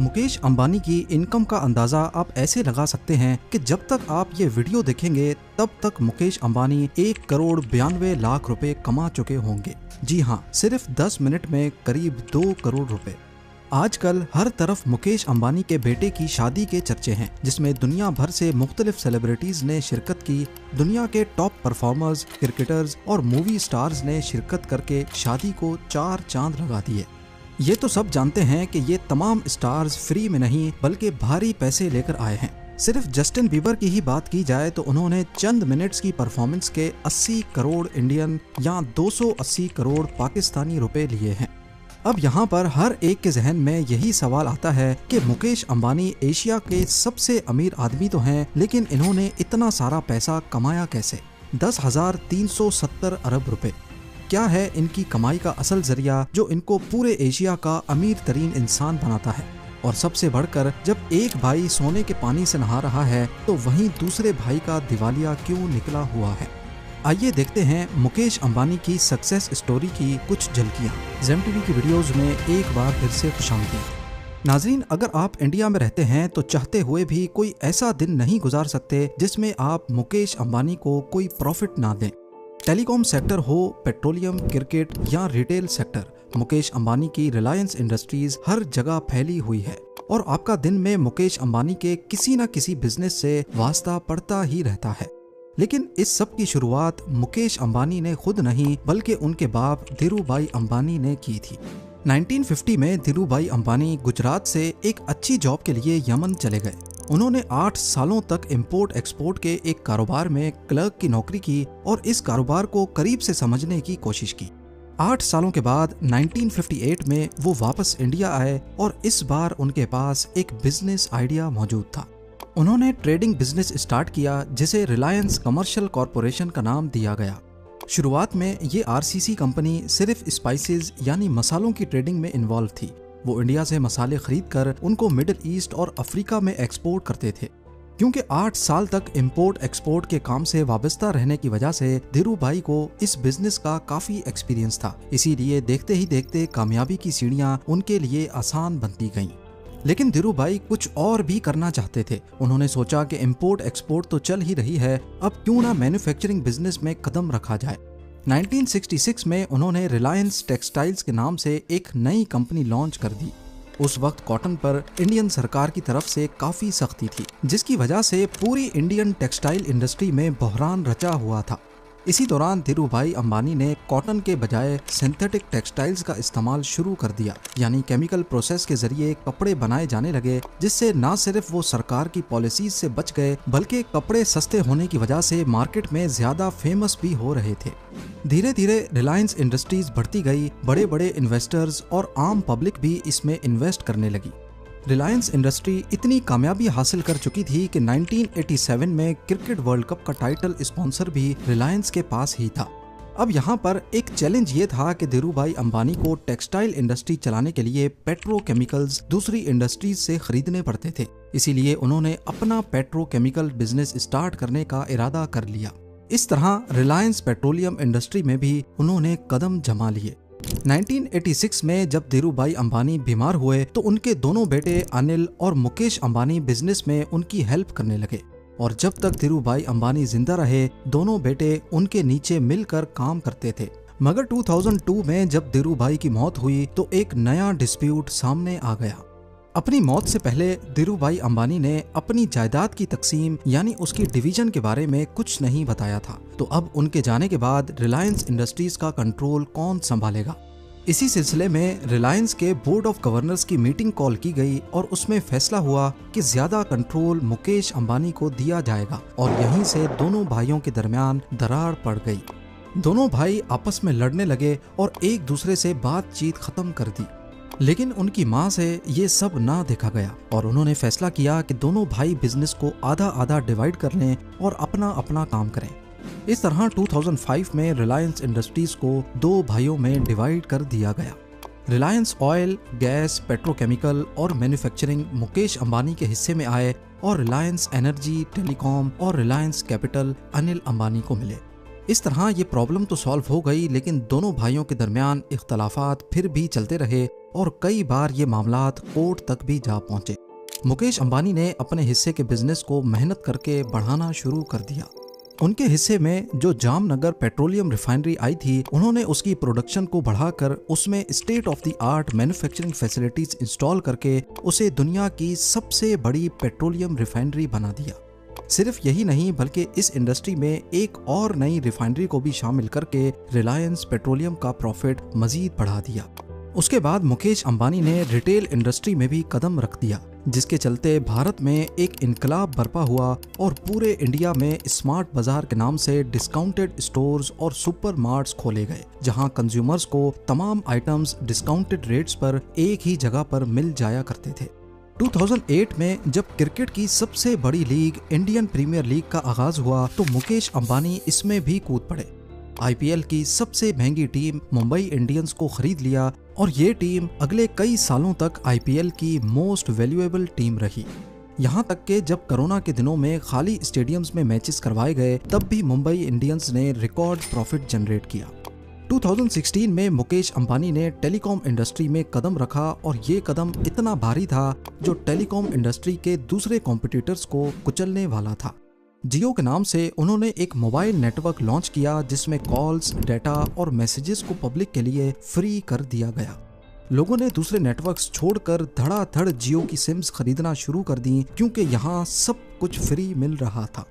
मुकेश अंबानी की इनकम का अंदाजा आप ऐसे लगा सकते हैं कि जब तक आप ये वीडियो देखेंगे तब तक मुकेश अंबानी 1,92,00,000 रुपए कमा चुके होंगे। जी हाँ, सिर्फ 10 मिनट में करीब 2 करोड़ रुपए। आजकल हर तरफ मुकेश अंबानी के बेटे की शादी के चर्चे हैं, जिसमें दुनिया भर से मुख्तलिफ सेलिब्रिटीज ने शिरकत की। दुनिया के टॉप परफॉर्मर्स, क्रिकेटर्स और मूवी स्टार्स ने शिरकत करके शादी को 4 चांद लगा दिए। ये तो सब जानते हैं कि ये तमाम स्टार्स फ्री में नहीं बल्कि भारी पैसे लेकर आए हैं। सिर्फ जस्टिन बीबर की ही बात की जाए तो उन्होंने चंद मिनट्स की परफॉर्मेंस के 80 करोड़ इंडियन या 280 करोड़ पाकिस्तानी रुपए लिए हैं। अब यहाँ पर हर एक के जहन में यही सवाल आता है कि मुकेश अंबानी एशिया के सबसे अमीर आदमी तो हैं, लेकिन इन्होंने इतना सारा पैसा कमाया कैसे? 10,370 अरब रुपए। क्या है इनकी कमाई का असल जरिया जो इनको पूरे एशिया का अमीर तरीन इंसान बनाता है? और सबसे बढ़कर, जब एक भाई सोने के पानी से नहा रहा है तो वहीं दूसरे भाई का दिवालिया क्यों निकला हुआ है? आइए देखते हैं मुकेश अंबानी की सक्सेस स्टोरी की कुछ झलकियां। ज़ेम टीवी की वीडियोस में एक बार फिर से खुशामदीद। नाज़रीन, अगर आप इंडिया में रहते हैं तो चाहते हुए भी कोई ऐसा दिन नहीं गुजार सकते जिसमें आप मुकेश अंबानी को कोई प्रॉफिट ना दें। टेलीकॉम सेक्टर हो, पेट्रोलियम, क्रिकेट या रिटेल सेक्टर, मुकेश अंबानी की रिलायंस इंडस्ट्रीज हर जगह फैली हुई है और आपका दिन में मुकेश अंबानी के किसी न किसी बिजनेस से वास्ता पड़ता ही रहता है। लेकिन इस सब की शुरुआत मुकेश अंबानी ने खुद नहीं बल्कि उनके बाप धीरूभाई अंबानी ने की थी। 1950 में धीरूभाई अंबानी गुजरात से एक अच्छी जॉब के लिए यमन चले गए। उन्होंने 8 सालों तक इंपोर्ट एक्सपोर्ट के एक कारोबार में क्लर्क की नौकरी की और इस कारोबार को करीब से समझने की कोशिश की। 8 सालों के बाद 1958 में वो वापस इंडिया आए और इस बार उनके पास एक बिजनेस आइडिया मौजूद था। उन्होंने ट्रेडिंग बिजनेस स्टार्ट किया जिसे रिलायंस कमर्शियल कॉरपोरेशन का नाम दिया गया। शुरुआत में ये आरसीसी कंपनी सिर्फ स्पाइसेस यानी मसालों की ट्रेडिंग में इन्वॉल्व थी। वो इंडिया से मसाले खरीदकर उनको मिडिल ईस्ट और अफ्रीका में एक्सपोर्ट करते थे। क्योंकि 8 साल तक इंपोर्ट एक्सपोर्ट के काम से वाबस्ता रहने की वजह से धीरूभाई को इस बिजनेस का काफी एक्सपीरियंस था, इसीलिए देखते ही देखते कामयाबी की सीढ़ियां उनके लिए आसान बनती गईं। लेकिन धीरूभाई कुछ और भी करना चाहते थे। उन्होंने सोचा कि इंपोर्ट एक्सपोर्ट तो चल ही रही है, अब क्यों ना मैन्युफैक्चरिंग बिजनेस में कदम रखा जाए। 1966 में उन्होंने रिलायंस टेक्सटाइल्स के नाम से एक नई कंपनी लॉन्च कर दी। उस वक्त कॉटन पर इंडियन सरकार की तरफ से काफी सख्ती थी, जिसकी वजह से पूरी इंडियन टेक्सटाइल इंडस्ट्री में बहरान रचा हुआ था। इसी दौरान धीरूभाई अंबानी ने कॉटन के बजाय सिंथेटिक टेक्सटाइल्स का इस्तेमाल शुरू कर दिया, यानी केमिकल प्रोसेस के जरिए कपड़े बनाए जाने लगे, जिससे न सिर्फ वो सरकार की पॉलिसीज से बच गए बल्कि कपड़े सस्ते होने की वजह से मार्केट में ज्यादा फेमस भी हो रहे थे। धीरे धीरे रिलायंस इंडस्ट्रीज बढ़ती गई, बड़े बड़े इन्वेस्टर्स और आम पब्लिक भी इसमें इन्वेस्ट करने लगी। रिलायंस इंडस्ट्री इतनी कामयाबी हासिल कर चुकी थी कि 1987 में क्रिकेट वर्ल्ड कप का टाइटल स्पॉन्सर भी रिलायंस के पास ही था। अब यहाँ पर एक चैलेंज ये था कि धीरूभाई अंबानी को टेक्सटाइल इंडस्ट्री चलाने के लिए पेट्रोकेमिकल्स दूसरी इंडस्ट्रीज से खरीदने पड़ते थे, इसीलिए उन्होंने अपना पेट्रोकेमिकल बिजनेस स्टार्ट करने का इरादा कर लिया। इस तरह रिलायंस पेट्रोलियम इंडस्ट्री में भी उन्होंने कदम जमा लिए। 1986 में जब धीरूभाई अंबानी बीमार हुए तो उनके दोनों बेटे अनिल और मुकेश अंबानी बिजनेस में उनकी हेल्प करने लगे और जब तक धीरूभाई अंबानी जिंदा रहे दोनों बेटे उनके नीचे मिलकर काम करते थे। मगर 2002 में जब धीरूभाई की मौत हुई तो एक नया डिस्प्यूट सामने आ गया। अपनी मौत से पहले धीरूभाई अंबानी ने अपनी जायदाद की तकसीम यानी उसकी डिवीजन के बारे में कुछ नहीं बताया था, तो अब उनके जाने के बाद रिलायंस इंडस्ट्रीज का कंट्रोल कौन संभालेगा? इसी सिलसिले में रिलायंस के बोर्ड ऑफ गवर्नर्स की मीटिंग कॉल की गई और उसमें फैसला हुआ कि ज्यादा कंट्रोल मुकेश अंबानी को दिया जाएगा और यहीं से दोनों भाइयों के दरमियान दरार पड़ गई। दोनों भाई आपस में लड़ने लगे और एक दूसरे से बातचीत खत्म कर दी। लेकिन उनकी माँ से ये सब ना देखा गया और उन्होंने फैसला किया कि दोनों भाई बिजनेस को आधा आधा डिवाइड कर लें और अपना अपना काम करें। इस तरह 2005 में रिलायंस इंडस्ट्रीज को 2 भाइयों में डिवाइड कर दिया गया। रिलायंस ऑयल, गैस, पेट्रोकेमिकल और मैन्युफैक्चरिंग मुकेश अंबानी के हिस्से में आए और रिलायंस एनर्जी, टेलीकॉम और रिलायंस कैपिटल अनिल अंबानी को मिले। इस तरह ये प्रॉब्लम तो सॉल्व हो गई, लेकिन दोनों भाइयों के दरमियान इख्तलाफात फिर भी चलते रहे और कई बार ये मामलात कोर्ट तक भी जा पहुंचे। मुकेश अंबानी ने अपने हिस्से के बिजनेस को मेहनत करके बढ़ाना शुरू कर दिया। उनके हिस्से में जो जामनगर पेट्रोलियम रिफाइनरी आई थी, उन्होंने उसकी प्रोडक्शन को बढ़ाकर उसमें state of the art manufacturing facilities install करके उसे दुनिया की सबसे बड़ी पेट्रोलियम रिफाइनरी बना दिया। सिर्फ यही नहीं, बल्कि इस इंडस्ट्री में एक और नई रिफाइनरी को भी शामिल करके रिलायंस पेट्रोलियम का प्रॉफिट मजीद बढ़ा दिया। उसके बाद मुकेश अंबानी ने रिटेल इंडस्ट्री में भी कदम रख दिया, जिसके चलते भारत में एक इनकलाब बर्पा हुआ और पूरे इंडिया में स्मार्ट बाजार के नाम से डिस्काउंटेड स्टोर्स और सुपर मार्ट्स खोले गए, जहां कंज्यूमर्स को तमाम आइटम्स डिस्काउंटेड रेट्स पर एक ही जगह पर मिल जाया करते थे। 2008 में जब क्रिकेट की सबसे बड़ी लीग इंडियन प्रीमियर लीग का आगाज हुआ तो मुकेश अंबानी इसमें भी कूद पड़े। IPL की सबसे महंगी टीम मुंबई इंडियंस को खरीद लिया और ये टीम अगले कई सालों तक IPL की मोस्ट वैल्यूएबल टीम रही। यहाँ तक कि जब कोरोना के दिनों में खाली स्टेडियम्स में मैचेस करवाए गए, तब भी मुंबई इंडियंस ने रिकॉर्ड प्रॉफिट जनरेट किया। 2016 में मुकेश अंबानी ने टेलीकॉम इंडस्ट्री में कदम रखा और ये कदम इतना भारी था जो टेलीकॉम इंडस्ट्री के दूसरे कॉम्पिटिटर्स को कुचलने वाला था। जियो के नाम से उन्होंने एक मोबाइल नेटवर्क लॉन्च किया जिसमें कॉल्स, डेटा और मैसेजेस को पब्लिक के लिए फ्री कर दिया गया। लोगों ने दूसरे नेटवर्क्स छोड़कर धड़ाधड़ जियो की सिम्स खरीदना शुरू कर दी, क्योंकि यहाँ सब कुछ फ्री मिल रहा था।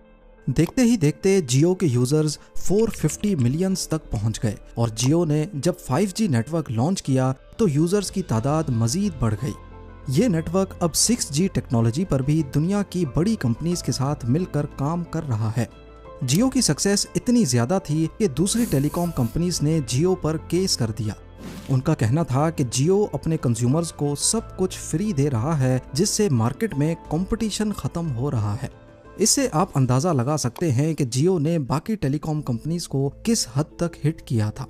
देखते ही देखते जियो के यूजर्स 450 मिलियंस तक पहुंच गए और जियो ने जब 5G नेटवर्क लॉन्च किया तो यूजर्स की तादाद मजीद बढ़ गई। ये नेटवर्क अब 6G टेक्नोलॉजी पर भी दुनिया की बड़ी कंपनीज के साथ मिलकर काम कर रहा है। जियो की सक्सेस इतनी ज्यादा थी कि दूसरी टेलीकॉम कंपनीज ने जियो पर केस कर दिया। उनका कहना था कि जियो अपने कंज्यूमर्स को सब कुछ फ्री दे रहा है, जिससे मार्केट में कंपटीशन खत्म हो रहा है। इससे आप अंदाजा लगा सकते हैं कि जियो ने बाकी टेलीकॉम कंपनीज को किस हद तक हिट किया था।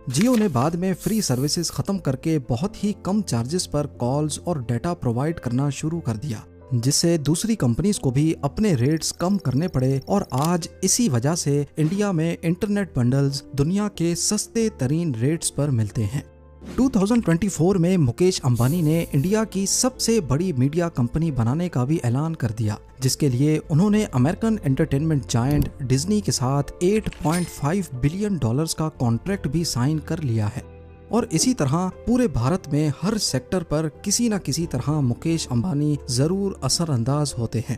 जियो ने बाद में फ्री सर्विसेज खत्म करके बहुत ही कम चार्जेस पर कॉल्स और डेटा प्रोवाइड करना शुरू कर दिया, जिससे दूसरी कंपनीज को भी अपने रेट्स कम करने पड़े और आज इसी वजह से इंडिया में इंटरनेट बंडल्स दुनिया के सस्ते तरीन रेट्स पर मिलते हैं। 2024 में मुकेश अंबानी ने इंडिया की सबसे बड़ी मीडिया कंपनी बनाने का भी ऐलान कर दिया, जिसके लिए उन्होंने अमेरिकन एंटरटेनमेंट जायंट डिज्नी के साथ $8.5 बिलियन का कॉन्ट्रैक्ट भी साइन कर लिया है। और इसी तरह पूरे भारत में हर सेक्टर पर किसी न किसी तरह मुकेश अंबानी जरूर असरअंदाज होते हैं।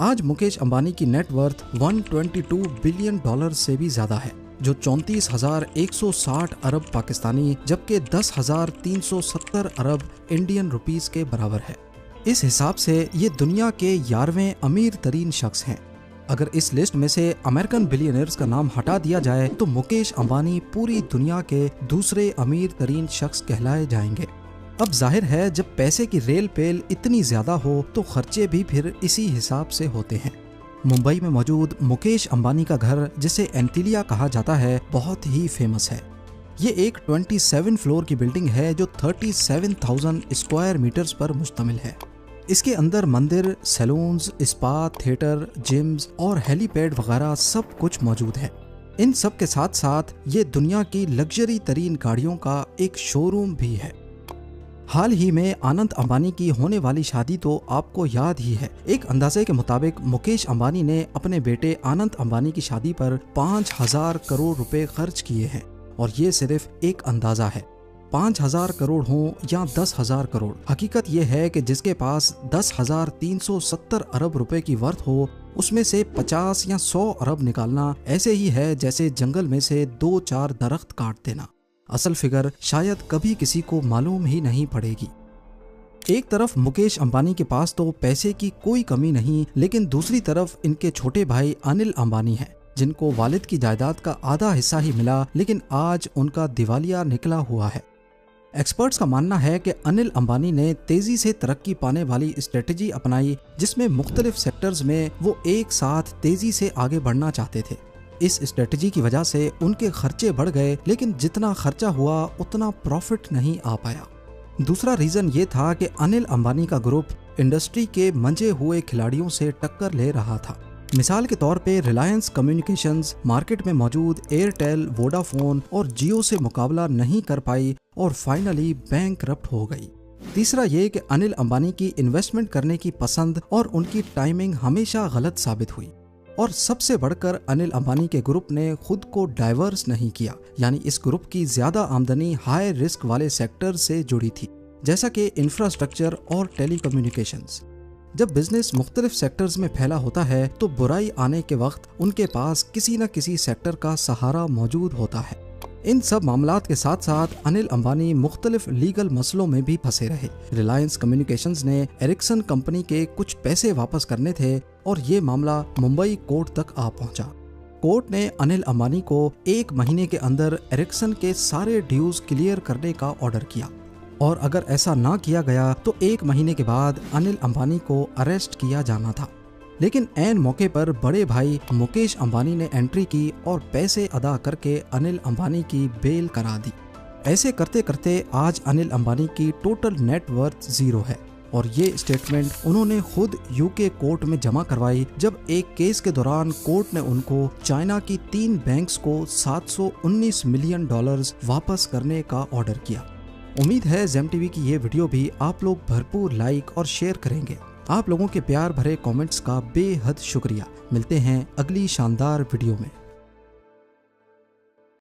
आज मुकेश अंबानी की नेटवर्थ $122 बिलियन से भी ज्यादा है, जो 34,160 अरब पाकिस्तानी जबकि 10,370 अरब इंडियन रुपीस के बराबर है। इस हिसाब से ये दुनिया के 11वें अमीर तरीन शख्स हैं। अगर इस लिस्ट में से अमेरिकन बिलियनर्स का नाम हटा दिया जाए तो मुकेश अंबानी पूरी दुनिया के दूसरे अमीर तरीन शख्स कहलाए जाएंगे। अब जाहिर है, जब पैसे की रेल पेल इतनी ज्यादा हो तो खर्चे भी फिर इसी हिसाब से होते हैं। मुंबई में मौजूद मुकेश अंबानी का घर, जिसे एंटिलिया कहा जाता है, बहुत ही फेमस है। ये एक 27 फ्लोर की बिल्डिंग है जो 37,000 स्क्वायर मीटर्स पर मुश्तमिल है। इसके अंदर मंदिर, सैलून्स, स्पा, थिएटर, जिम्स और हेलीपैड वगैरह सब कुछ मौजूद है। इन सब के साथ साथ ये दुनिया की लग्जरी तरीन गाड़ियों का एक शोरूम भी है। हाल ही में आनंद अंबानी की होने वाली शादी तो आपको याद ही है। एक अंदाजे के मुताबिक मुकेश अंबानी ने अपने बेटे आनंद अंबानी की शादी पर 5,000 करोड़ रुपए खर्च किए हैं, और ये सिर्फ एक अंदाजा है। 5,000 करोड़ हो या 10,000 करोड़, हकीकत ये है कि जिसके पास 10,370 अरब रुपए की वर्थ हो, उसमें से 50 या 100 अरब निकालना ऐसे ही है जैसे जंगल में से 2-4 दरख्त काट देना। असल फिगर शायद कभी किसी को मालूम ही नहीं पड़ेगी। एक तरफ मुकेश अंबानी के पास तो पैसे की कोई कमी नहीं, लेकिन दूसरी तरफ इनके छोटे भाई अनिल अंबानी हैं, जिनको वालिद की जायदाद का आधा हिस्सा ही मिला, लेकिन आज उनका दिवालिया निकला हुआ है। एक्सपर्ट्स का मानना है कि अनिल अंबानी ने तेजी से तरक्की पाने वाली स्ट्रेटजी अपनाई, जिसमें मुख्तलिफ सेक्टर्स में वो एक साथ तेजी से आगे बढ़ना चाहते थे। इस स्ट्रेटजी की वजह से उनके खर्चे बढ़ गए, लेकिन जितना खर्चा हुआ उतना प्रॉफिट नहीं आ पाया। दूसरा रीजन ये था कि अनिल अंबानी का ग्रुप इंडस्ट्री के मंजे हुए खिलाड़ियों से टक्कर ले रहा था। मिसाल के तौर पे रिलायंस कम्युनिकेशंस मार्केट में मौजूद एयरटेल, वोडाफोन और जियो से मुकाबला नहीं कर पाई और फाइनली बैंकरप्ट हो गई। तीसरा ये कि अनिल अंबानी की इन्वेस्टमेंट करने की पसंद और उनकी टाइमिंग हमेशा गलत साबित हुई। और सबसे बढ़कर अनिल अंबानी के ग्रुप ने खुद को डाइवर्स नहीं किया, यानी इस ग्रुप की ज्यादा आमदनी हाई रिस्क वाले सेक्टर से जुड़ी थी, जैसा कि इंफ्रास्ट्रक्चर और टेलीकम्युनिकेशंस। जब बिजनेस मुख्तलिफ सेक्टर्स में फैला होता है तो बुराई आने के वक्त उनके पास किसी न किसी सेक्टर का सहारा मौजूद होता है। इन सब मामलात के साथ साथ अनिल अंबानी मुख्तलिफ लीगल मसलों में भी फंसे रहे। रिलायंस कम्युनिकेशंस ने एरिक्सन कंपनी के कुछ पैसे वापस करने थे और ये मामला मुंबई कोर्ट तक आ पहुंचा। कोर्ट ने अनिल अंबानी को 1 महीने के अंदर एरिक्सन के सारे ड्यूज क्लियर करने का ऑर्डर किया और अगर ऐसा ना किया गया तो 1 महीने के बाद अनिल अंबानी को अरेस्ट किया जाना था। लेकिन ऐन मौके पर बड़े भाई मुकेश अंबानी ने एंट्री की और पैसे अदा करके अनिल अंबानी की बेल करा दी। ऐसे करते करते आज अनिल अंबानी की टोटल नेट वर्थ 0 है और ये स्टेटमेंट उन्होंने खुद यूके कोर्ट में जमा करवाई जब एक केस के दौरान कोर्ट ने उनको चाइना की 3 बैंक्स को $719 मिलियन वापस करने का ऑर्डर किया। उम्मीद है जेम टीवी की ये वीडियो भी आप लोग भरपूर लाइक और शेयर करेंगे। आप लोगों के प्यार भरे कमेंट्स का बेहद शुक्रिया। मिलते हैं अगली शानदार वीडियो में।